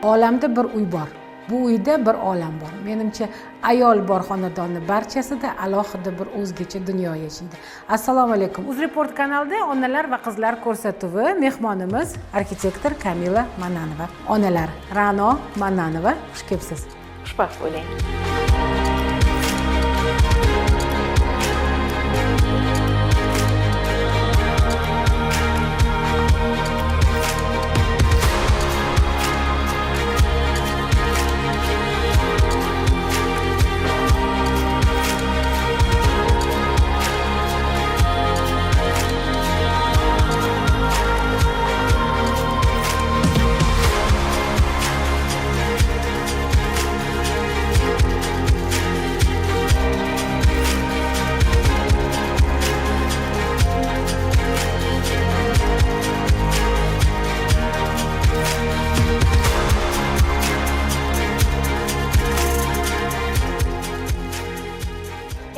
olamda bir uy bor. Bu uyda bir olam bor. Menimcha ayol bor xonadonni barchasida alohida bir o'zgacha dunyo yashaydi. Assalomu alaykum. UzReport kanalida onalar va qizlar ko'rsatuvi. Mehmonimiz arxitektor Kamila Mannanova. Onalar Ra'no Mannanova, xush kelibsiz. Xushbaxt bo'ling.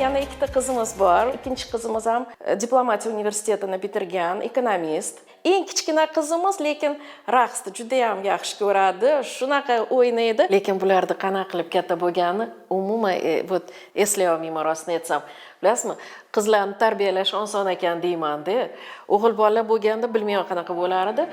Yana ikkita qizimiz bor. Ikkinchi qizimiz ham diplomatiya universitetini bitirgan, ekonomist. Eng kichkina qizimiz lekin raqsni juda ham yaxshi ko'radi, shunaqa o'ynaydi. Lekin bularni qanaqa qilib katta bo'lgani umuman eslay olmayman rostini aytsam. Bilasizmi? Qizlarni tarbiyalash oson ekan deyman-da. O'g'il bola bo'lganda bilmayman qanaqa bo'lar edi.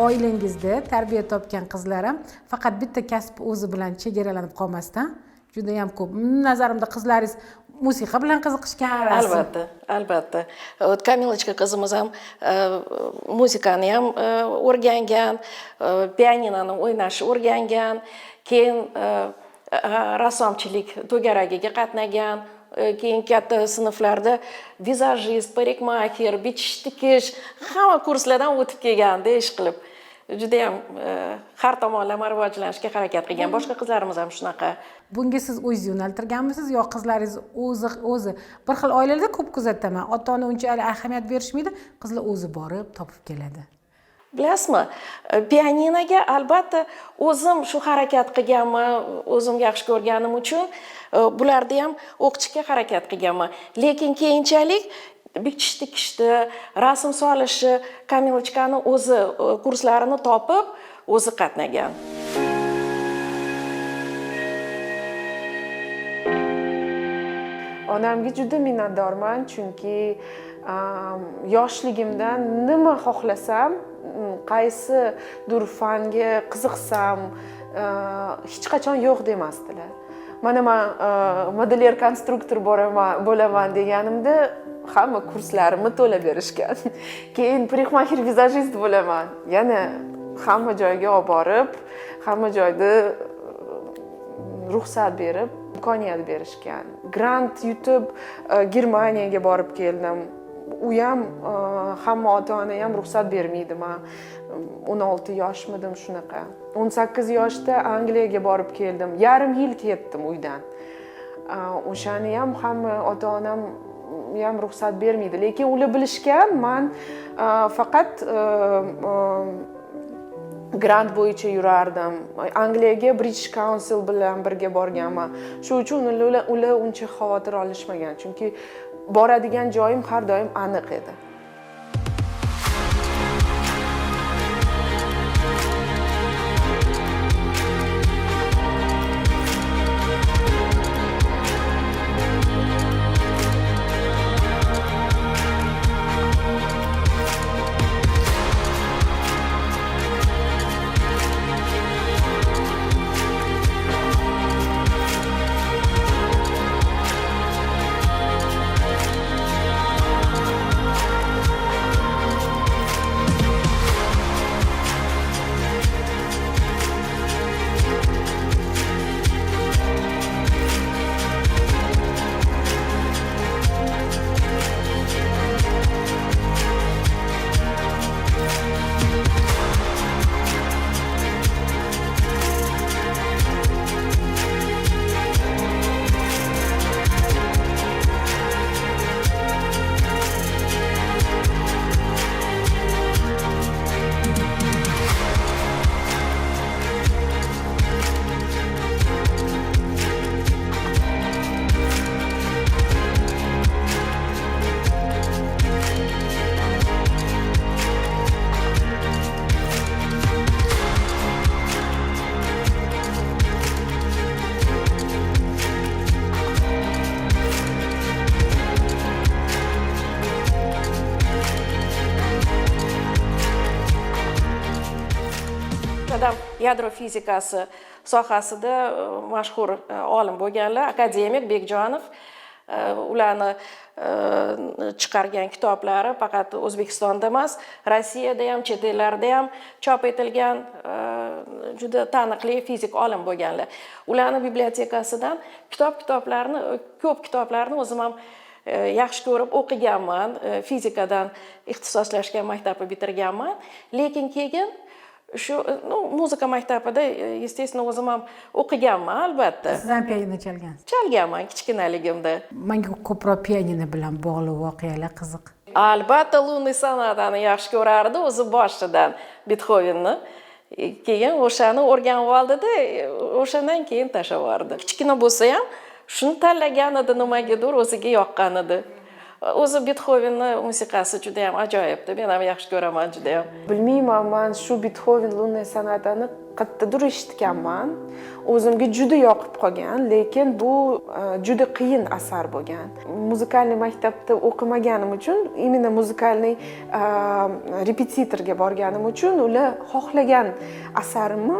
Oilangizda tarbiya topgan qizlar ham faqat bitta kasb o'zi bilan chegaralanib qolmasdan juda ham ko'p. Nazarimda qizlaringiz musiqa bilan qiziqishgan. Albatta. Kamilochka qizimiz ham muzikani ham o'rgangan, pianinoni o'ynashni o'rgangan, keyin rassomchilik to'garagiga qatnagan. Keyin katta sinflarda vizajist, parikmaker, bichish tikish hamma kurslardan o'tib kelganda ish qilib. Juda ham har tomonlama rivojlanishga harakat qilgan. Boshqa qizlarimiz ham shunaqa. Bunga siz o'zingiz yo'naltirganmisiz yo qizlaringiz o'zi bir xil oilalarda ko'p kuzataman. Ota-ona unchalik ahamiyat berishmaydi, qizlar o'zi borib topib keladi. Bilasizmi? Pianinoga albatta o'zim shu harakat qilganman, o'zim yaxshi ko'rganim uchun bularni ham o'qishga harakat qilganman. Lekin keyinchalik bichish tikishdi, rasm solishni, Kamilochkani o'zi kurslarini topib, o'zi qatnagan. Onamga juda minnatdorman, chunki yoshligimdan nima xohlasam, qaysidir fanga qiziqsam, hech qachon yo'q demasdilar. Mana men modeler konstruktor bo'laman deganimda hamma kurslarimni to'lab berishgan. Keyin parikmaker vizajist bo'laman. Yana hamma joyga olib borib, hamma joyda ruxsat berib, imkoniyat berishgan. Grant yutib Germaniyaga borib keldim. U ham hamma ota-ona ham ruxsat bermaydi. Men 16 yoshmidim shunaqa. 18 yoshda Angliyaga borib keldim. Yarim yil ketdim uydan. O'shani ham hamma ota-onam ham ruxsat bermaydi. Lekin ular bilishgan, men faqat grant bo'yicha yurardim. Angliyaga British Council bilan birga borganman. Shu uchun ular uncha xavotir olishmagan, chunki boradigan joyim har doim aniq edi. yadro fizikasi sohasida mashhur olim bo'lganlar, akademik Bekjonov ularni chiqargan kitoblari faqat O'zbekistonda emas, Rossiyada ham, chet ellarda ham chop etilgan juda taniqli fizik olim bo'lganlar. Ularning bibliotekasidan ko'p kitoblarni o'zim ham yaxshi ko'rib o'qiganman. Fizikadan ixtisoslashgan maktabni bitirganman. Lekin keyin shu muzika maktabida, естественно, o'zim ham o'qiganman, albatta. Siz ham pianino chalgansiz? Chalganman kichkinaligimda. Menga ko'proq pianino bilan bog'liq voqealar qiziq. Albatta, Lunniy sonatani yaxshi ko'rardi o'zi boshidan Beethovenni. Keyin o'shani o'rganib oldida, o'shandan keyin tashlab yubordi. Kichkina bo'lsa ham shuni tanlagan edi, nimagadir o'ziga yoqqan edi. O'zi Beethovenni musiqasi juda ham ajoyibdi. Men ham yaxshi ko'raman juda ham. Bilmayman, men shu Beethoven Lunniy sonatani qayerdadir eshitganman. O'zimga juda yoqib qolgan, lekin bu juda qiyin asar bo'lgan. Muzikalniy maktabda o'qimaganim uchun, именно muzikalniy repetitorga borganim uchun ular xohlagan asarimni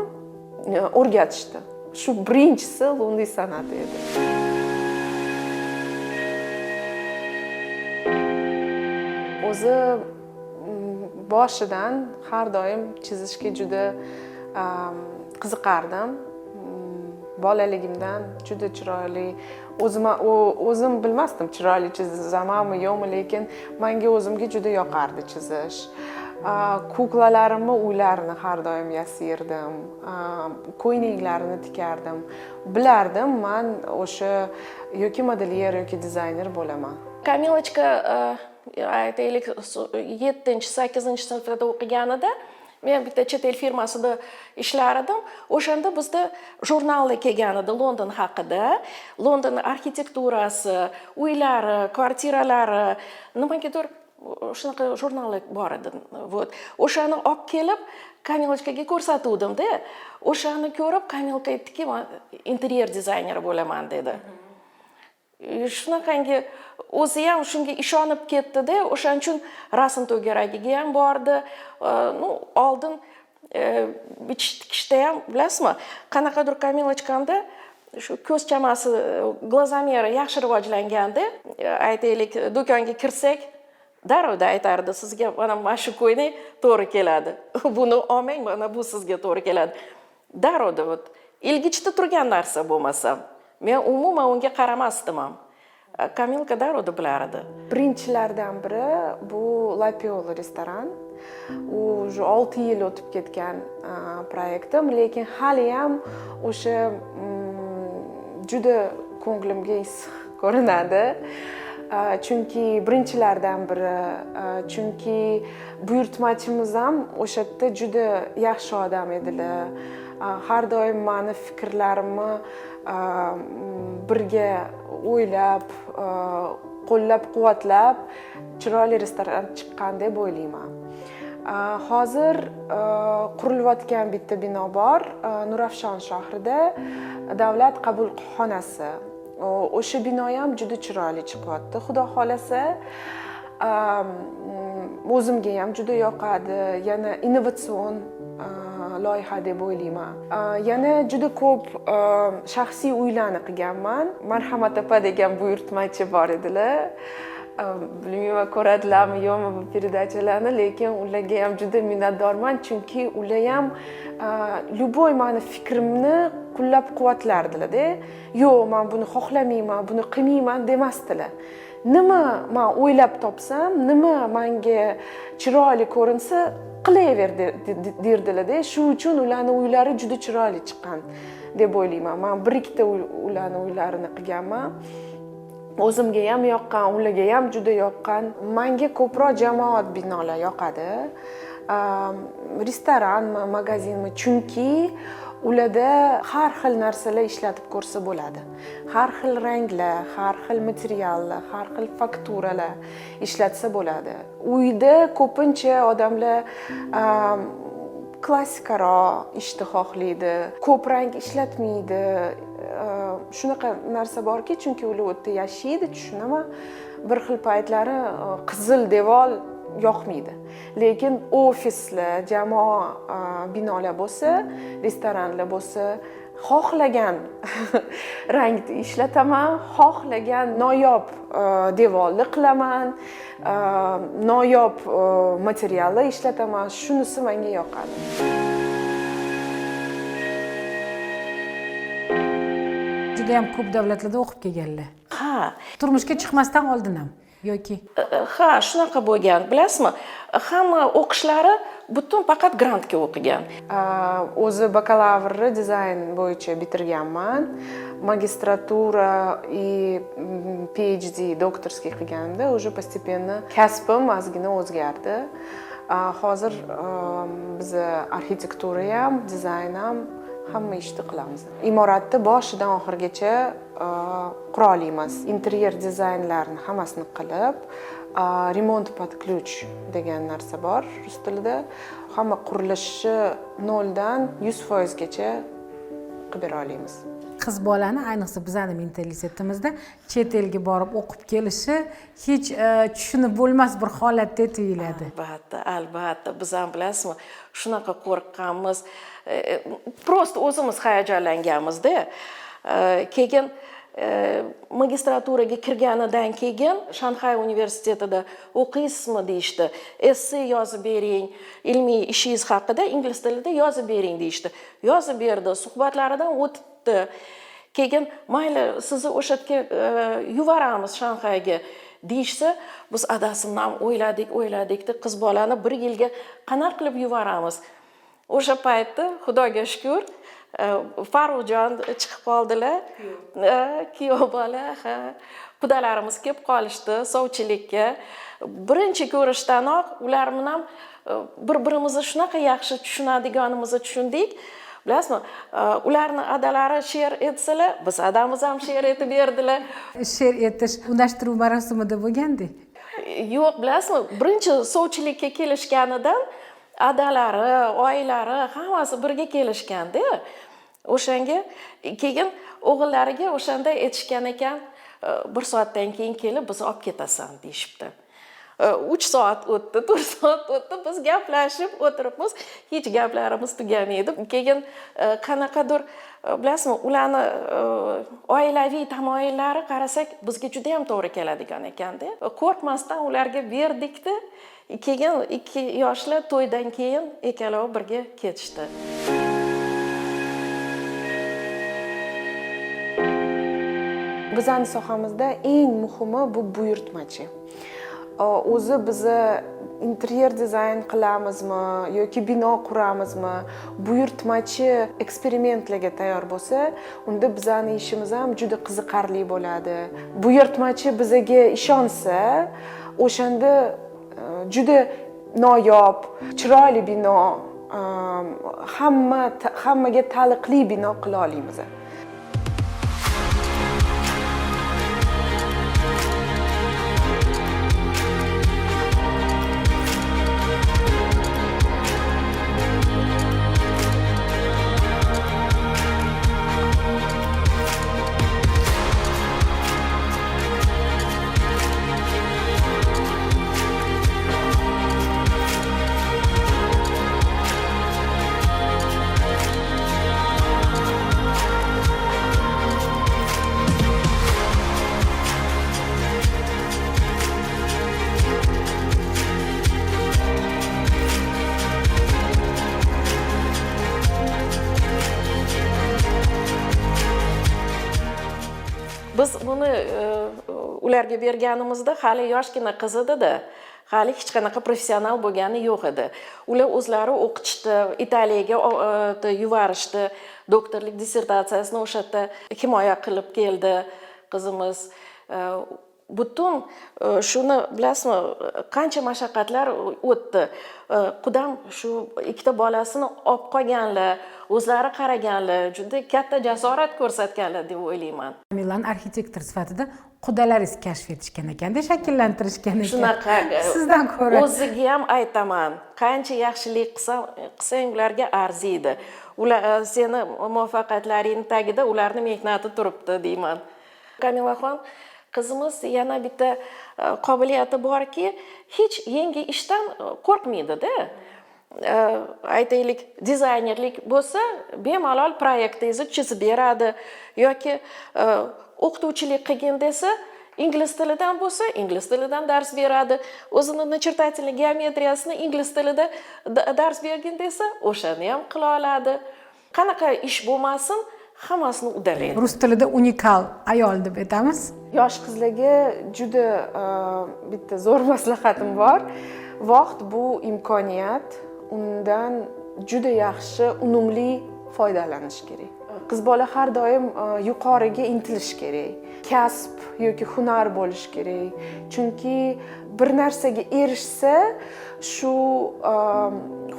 o'rgatishdi. Shu birinchisi Lunniy sonati edi. O'zi boshidan har doim chizishga juda qiziqardim. Bolaligimdan juda chiroyli, o'zim bilmasdim chiroyli chizamanmi yo'qmi, lekin menga o'zimga juda yoqardi chizish. Kuklalarimni uylarini har doim yasirdim, ko'ynaklarini tikardim. Bilardim, men o'sha yoki modelyer yoki dizayner bo'laman. Kamilochka aytaylik 7-8 sinfda o'qiganida men bitta chet el firmasida ishlardim. O'shanda bizda jurnallar kelgan edi London haqida. London arxitekturasi, uylari, kvartiralari, nimagadir shunaqa jurnallar bor edi. O'shani olib kelib Kamilochkaga ko'rsatuvdim-da. O'shani ko'rib Kamilka aytdiki, "Men interyer dizayneri bo'laman" dedi. Shunaqangi o'zi ham shunga ishonib ketdi-da, o'shaning uchun rasm to'garagiga ham bordi. Oldin bichish tikishda ham, bilasizmi, qanaqadir Kamilochkamda shu ko'z chamasi, glazomeri yaxshi rivojlanganda, aytaylik, do'konga kirsak, darrov aytardi, "Sizga mana shu ko'ynak to'g'ri keladi. Buni olmang, mana bu sizga to'g'ri keladi." Darrov ilgichda turgan narsa bo'lmasa, men umuman unga qaramasdim ham. Kamilka darrov bilardi. Birinchilardan biri bu La Piola restoran. U 6 yil o'tib ketgan proyektim, lekin hali ham o'sha juda ko'nglimga issiq ko'rinadi. Chunki birinchilardan biri, chunki buyurtmachimiz ham o'sha yerda juda yaxshi odam edilar. Har doim meni fikrlarimni birga o'ylab, qo'llab-quvvatlab chiroyli restoran chiqqan deb o'ylayman. Hozir qurilayotgan bitta bino bor, Nurafshon shahrida, davlat qabulxonasi. O'sha bino ham juda chiroyli chiqyapti. Xudo xolasa, o'zimga ham juda yoqadi. Yana innovatsion loyiha deb o'ylayman. Yana juda ko'p shaxsiy uylarni qilganman. Marhamat opa degan buyurtmachi bor edilar. Bilmayman ko'radilarmi yo'qmi bu передачаlarni, lekin ularga ham juda minnatdorman, chunki ular ham любой meni fikrimni qo'llab-quvvatlardilar-da. Yo'q, men buni xohlamayman, buni qilmayman demasdilar. Nima men o'ylab topsam, nima menga chiroyli ko'rinsa, qilaver derdilar-da. Shu uchun ularning uylari juda chiroyli chiqqan deb o'ylayman. Men bir-ikkita ularning uylarini qilganman. O'zimga ham yoqqan, ularga ham juda yoqqan. Menga ko'proq jamoat binolar yoqadi. Restoranmi, magazinmi, chunki ularda har xil narsalar ishlatib ko'rsa bo'ladi. Har xil ranglar, har xil materiallar, har xil fakturalar ishlatsa bo'ladi. Uyda ko'pincha odamlar klassikaroq ishni xohlaydi, ko'p rang ishlatmaydi. Shunaqa narsa borki, chunki ular o'tda yashaydi, tushunaman. Bir xil paytlari qizil devor yoqmaydi. Lekin ofislar, jamoa binolar bo'lsa, restoranlar bo'lsa, xohlagan rangni ishlataman, xohlagan noyob devorni qilaman, noyob materialni ishlataman. Shunisi menga yoqadi. Juda ham ko'p davlatlarda o'qib kelganlar. Ha, Turmushga chiqmasdan oldin ham yoki ha, shunaqa bo'lgan. Bilasizmi? Hamma o'qishlari butun faqat grantga o'qigan. O'zi bakalavrni dizayn bo'yicha bitirganman. Magistratura и PhD doktorskiy qilganda уже постепенно kasbim ozgina o'zgardi. Hozir biz arxitektura ham, dizayn ham hamma ishni qilamiz. Imoratni boshidan oxirigacha qura olamiz. Interyer dizaynlarini hammasini qilib, remont под ключ degan narsa bor rus tilida. Hamma qurilishni 0 dan 100% gacha qilib bera olamiz. qiz bolani, ayniqsa bizning mentalisetimizda chet elga borib o'qib kelishi hech tushunib bo'lmas bir holatda tuyuladi. Albatta, biz ham bilasizmi, shunaqa qo'rqqanmiz. Prosta o'zimiz hayajonlanganmiz-da. Keyin magistraturaga kirganidan keyin Shanxay universitetida o'qiysizmi deyishdi. Essay yozib bering, ilmiy ishingiz haqida ingliz tilida yozib bering deyishdi. Yozib berdi, suhbatlaridan o'tdi. Keyin mayli sizni o'sha yerga yuboramiz Shanxayga deyishsa, biz adasimdan o'yladik-da, qiz bolani 1 yilga qanaqa qilib yuboramiz? O'sha paytda Xudoga shukr, Farruxjon chiqib qoldilar. Kuyov bola, qudalarimiz kelib qolishdi sovchilikka. Birinchi ko'rishdanoq ular bilan bir-birimizni shunaqa yaxshi tushunadiganimizni tushundik. Bilasizmi, ularni adalari she'r etsalar, biz adamiz ham she'r etib berdilar. She'r etish unashtiruv marosimida bo'lgandi. Yo'q, bilasizmi, birinchi sovchilikka kelishganidan adalari, oilari hammasi birga kelishganda, o'shanga keyin o'g'illariga o'shanda aytishgan ekan, 1 soatdan keyin kelib bizni olib ketasan deyshibdi. 3 soat o'tdi, 4 soat o'tdi, biz gaplashib o'tiribmiz, hech gaplarimiz tugamaydi. Keyin qanaqadir, bilasizmi, ularni oilaviy tamoyillari qarasak, bizga juda ham to'g'ri keladigan ekanda. Qo'rqmasdan ularga berdik-da. Keyin 2 yoshli to'ydan keyin ikkalovi birga ketishdi. Bizning sohamizda eng muhimi bu buyurtmachi. O'zi biz interyer dizayn qilamizmi yoki bino quramizmi, buyurtmachi eksperimentlarga tayyor bo'lsa, unda bizning ishimiz ham juda qiziqarli bo'ladi. Buyurtmachi bizga ishonsa, o'shanda juda noyob, chiroyli bino, hammaga taalluqli bino qila olamiz. Biz buni ularga berganimizda hali yoshgina qiz edi-da, hali hech qanaqa professional bo'lgani yo'q edi. Ular o'zlari o'qitishdi, Italiyaga yuborishdi, doktorlik dissertatsiyasini o'sha yerda himoya qilib keldi qizimiz. Butun shuni bilasizmi, qancha mashaqqatlar o'tdi. Qudam shu ikkita bolasini olib qolganlar, o'zlari qaraganlar, juda katta jasorat ko'rsatganlar deb o'ylayman. Milan arxitektor sifatida qudalaringiz kashf etishgan ekanda, shakllantirishgan ekan. Shunaqa. Sizdan ko'ra O'ziga ham aytaman, qancha yaxshilik qilsang ularga arziydi. Ular seni muvaffaqiyatlaring tagida ularning mehnati turibdi deyman. Kamilaxon qizimiz yana bitta qobiliyati borki, hech yangi ishdan qo'rqmaydi-da. Aytaylik, dizaynerlik bo'lsa, bemalol proyektingizni chizib beradi yoki o'qituvchilik qilgin desa, ingliz tilidan bo'lsa, ingliz tilidan dars beradi. O'zini начертательный geometriyasini ingliz tilida dars bergin desa, o'shani ham qila oladi. Qanaqa ish bo'lmasin, hammasini uddalaydi. Rus tilida unikal ayol deb aytamiz. Yosh qizlarga juda bitta zo'r maslahatim bor. Vaqt bu imkoniyat, undan juda yaxshi, unumli foydalanish kerak. Qiz bola har doim yuqoriga intilish kerak. Kasb yoki hunar bo'lish kerak. Chunki bir narsaga erishsa, shu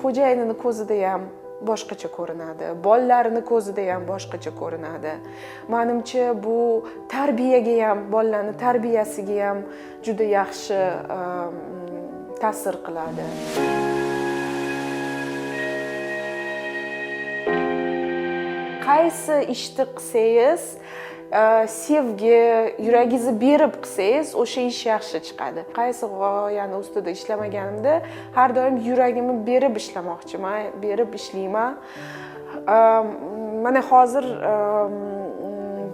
xo'jayinini ko'zida ham boshqacha ko'rinadi, bolalarini ko'zida ham boshqacha ko'rinadi. Menimcha bu tarbiyaga ham, bolalarning tarbiyasiga ham juda yaxshi ta'sir qiladi. Qaysi ishni qilsangiz, sevgi, yuragingizni berib qilsangiz, o'sha ish yaxshi chiqadi. Qaysi g'oyani ustida ishlamaganimda, har doim yuragimni berib ishlamoqchiman, berib ishlayman. Mana hozir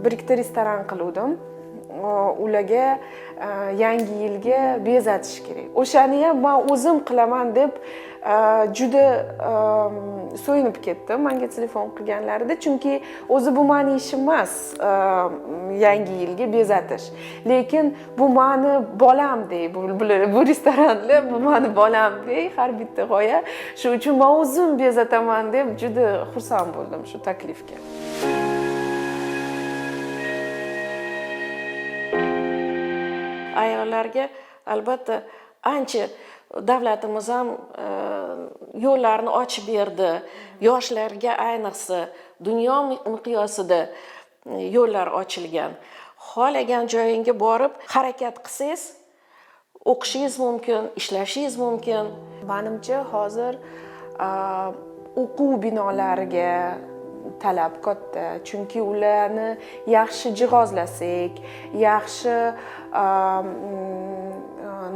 bir ikkita restoran qildim. Ularga yangi yilga bezatish kerak. O'shani ham men o'zim qilaman deb juda so'yinib ketdim menga telefon qilganlarida, chunki o'zi bu meni ishim emas yangi yilga bezatish. Lekin bu meni bolam dey, bu restoranlar bu meni bolam dey, har bitta g'oya. Shu uchun men o'zim bezataman deb juda xursand bo'ldim shu taklifga. Ayollarga albatta ancha davlatimiz ham yo'llarni ochib berdi. Yoshlarga ayniqsa dunyo miqyosida yo'llar ochilgan. Xohlagan joyingga borib harakat qilsangiz, o'qishingiz mumkin, ishlashingiz mumkin. Menimcha hozir o'quv binolariga talab katta, chunki ularni yaxshi jihozlasak, yaxshi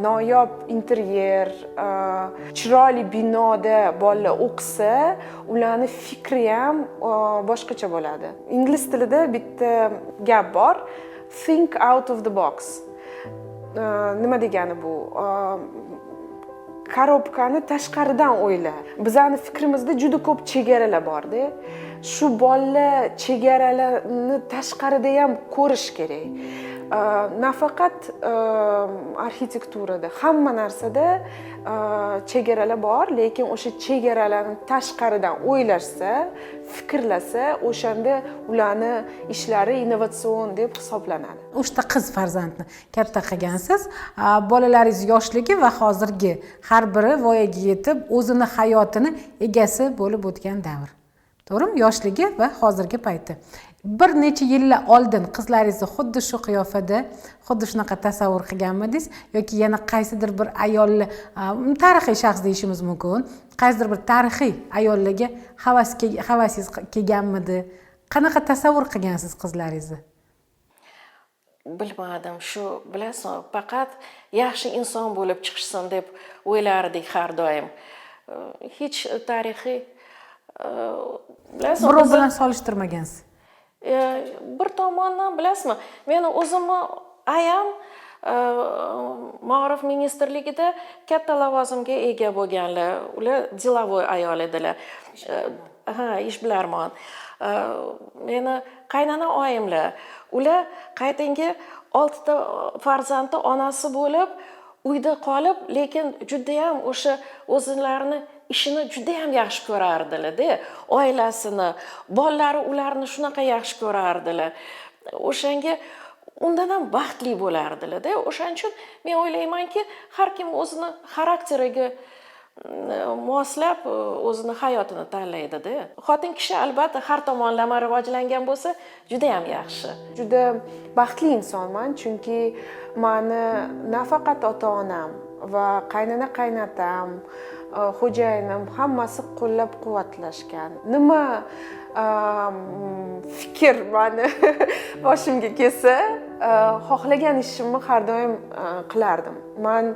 noyob interyer, chiroyli binoda bolalar o'qisa, ularning fikri ham boshqacha bo'ladi. Ingliz tilida bitta gap bor, think out of the box. Nima degani bu? Korobkani tashqaridan o'yla. Bizning fikrimizda juda ko'p chegaralar bor-da. Shu bolalar chegaralarni tashqarida ham ko'rish kerak. Nafaqat arxitekturada, hamma narsada chegaralar bor, lekin o'sha chegaralarni tashqaridan o'ylashsa, fikrlasa, o'shanda ularni ishlari innovatsion deb hisoblanadi. Uchta qiz farzandni katta qilgansiz, bolalaringiz yoshligi va hozirgi har biri voyaga yetib, o'zini hayotini egasi bo'lib o'tgan davr. To'g'rimi? Yoshligi va hozirgi payti. Bir necha yillar oldin qizlaringizni xuddi shu qiyofada, xuddi shunaqa tasavvur qilganmidingiz yoki yana qaysidir bir ayolni tarixiy shaxs deyishimiz mumkin, qaysidir bir tarixiy ayollarga havasingiz kelganmidi? Qanaqa tasavvur qilgansiz qizlaringizni? Bilmadim, shu bilasizmi, faqat yaxshi inson bo'lib chiqishsin deb o'ylardik har doim. Hech tarixiy birov bilan solishtirmagansiz. Bir tomondan bilasizmi, meni o'zimni ayam Ma'rif ministrligida katta lavozimga ega bo'lganlar. Ular delovoy ayol edilar. Ishbilarmon. Meni qaynona oyimlar, ular qaytingi 6 ta farzandni onasi bo'lib, uyda qolib, lekin juda ham o'sha o'zlarini ishini juda ham yaxshi ko'rardilar-da, oilasini, bolalari ularni shunaqa yaxshi ko'rardilar. O'shanga undan ham baxtli bo'lardilar-da. O'shaning uchun men o'ylaymanki, har kim o'zini xarakteriga moslab o'zini hayotini tanlaydi-da. Xotin kishi albatta har tomonlama rivojlangan bo'lsa, juda ham yaxshi. Juda baxtli insonman, chunki meni nafaqat ota-onam va qaynona-qaynatam, xo'jayinim hammasi qo'llab-quvvatlashgan. Nima fikr meni boshimga kelsa, xohlagan ishimni har doim qilardim. Men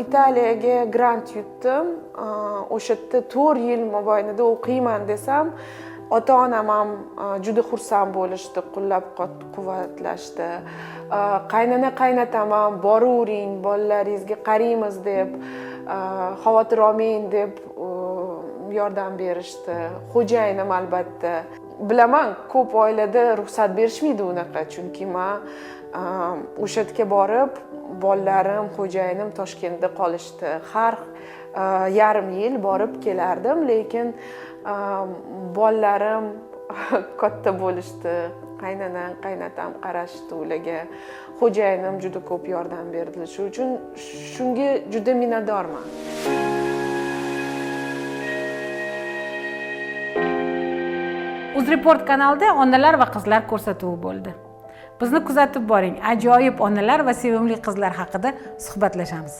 Italiyaga grant yutdim. O'sha yerda 4 yil mobaynida o'qiyman desam, ota-onam ham juda xursand bo'lishdi, qo'llab-quvvatlashdi. Qaynona-qaynatam ham boravering, bolalaringizga qaraymiz deb, xavotir olmang deb yordam berishdi. Xo'jayinim albatta. Bilaman, ko'p oilada ruxsat berishmaydi unaqa, chunki men o'sha yerga borib, bolalarim, xo'jayinim Toshkentda qolishdi. Har yarim yil borib kelardim, lekin bolalarim katta bo'lishdi. Qaynonam, qaynatam qarashdi ularga. Xo'jayinim juda ko'p yordam berdilar. Shuning uchun shunga juda minnatdorman. UzReport kanalida onalar va qizlar ko'rsatuvi bo'ldi. Bizni kuzatib boring. Ajoyib onalar va sevimli qizlar haqida suhbatlashamiz.